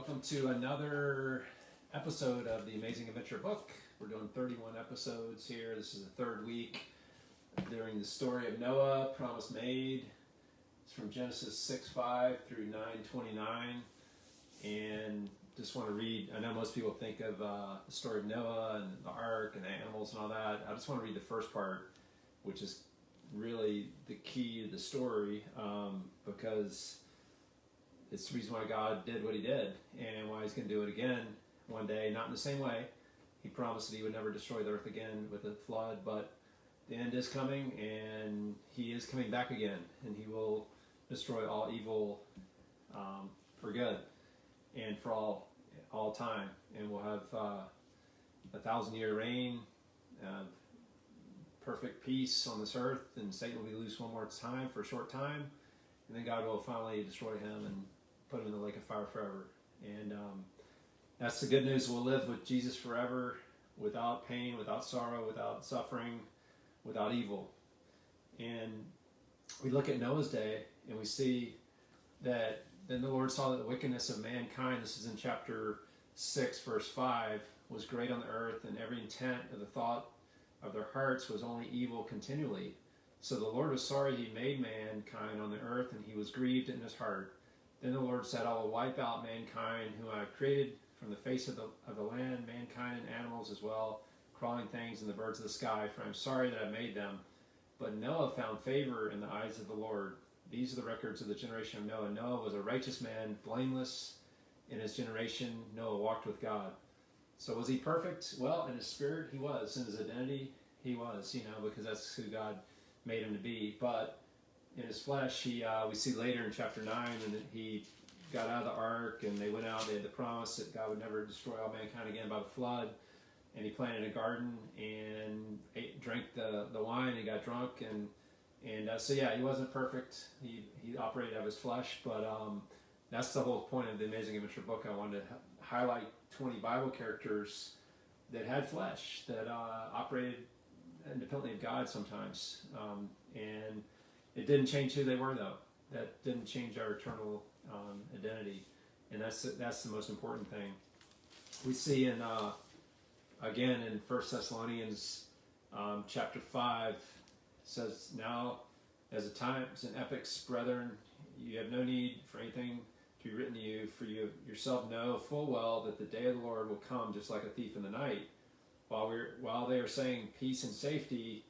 welcome to another episode of the Amazing Adventure Book. We're doing 31 episodes here. This is the third week during the story of Noah, Promise Made. It's from Genesis 6:5 through 9:29. And just want to read, I know most people think of the story of Noah and the ark and the animals and all that. I just want to read the first part, which is really the key to the story, because it's the reason why God did what he did and why he's going to do it again one day, not in the same way. He promised that he would never destroy the earth again with a flood, but the end is coming and he is coming back again, and he will destroy all evil for good and for all time. And we'll have 1,000-year reign, perfect peace on this earth, and Satan will be loose one more time for a short time, and then God will finally destroy him and put him in the lake of fire forever. And that's the good news. We'll live with Jesus forever, without pain, without sorrow, without suffering, without evil. And we look at Noah's day and we see that then the Lord saw that the wickedness of mankind, this is in chapter 6 verse 5, was great on the earth, and every intent of the thought of their hearts was only evil continually. So the Lord was sorry he made mankind on the earth, and he was grieved in his heart. Then the Lord said, I will wipe out mankind whom I have created from the face of the land, mankind and animals as well, crawling things and the birds of the sky, for I am sorry that I made them. But Noah found favor in the eyes of the Lord. These are the records of the generation of Noah. Noah was a righteous man, blameless in his generation. Noah walked with God. So was he perfect? Well, in his spirit he was. In his identity he was, because that's who God made him to be. But in his flesh, we see later in chapter 9, and that he got out of the ark, and they went out. They had the promise that God would never destroy all mankind again by the flood. And he planted a garden and drank the wine. And he got drunk, and so yeah, he wasn't perfect. He operated out of his flesh, but that's the whole point of the Amazing Adventure book. I wanted to highlight 20 Bible characters that had flesh, that operated independently of God sometimes, and it didn't change who they were, though. That didn't change our eternal identity, and that's the most important thing. We see in again in 1 Thessalonians chapter 5, it says, now as the times and epochs, brethren, you have no need for anything to be written to you, for you yourself know full well that the day of the Lord will come just like a thief in the night. While they are saying peace and safety,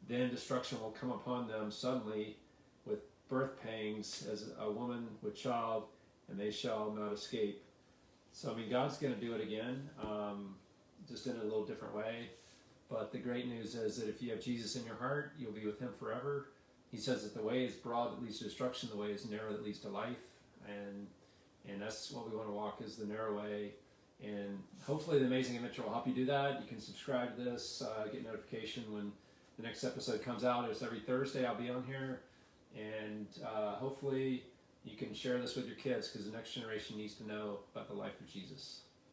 then destruction will come upon them suddenly with birth pangs as a woman with child, and they shall not escape. So God's going to do it again, just in a little different way. But the great news is that if you have Jesus in your heart, you'll be with him forever. He says that the way is broad that leads to destruction, the way is narrow that leads to life, and that's what we want to walk, is the narrow way. And hopefully the Amazing Adventure will help you do that. You can subscribe to this, get notification when the next episode comes out. It's every Thursday. I'll be on here, and hopefully you can share this with your kids, because the next generation needs to know about the life of Jesus.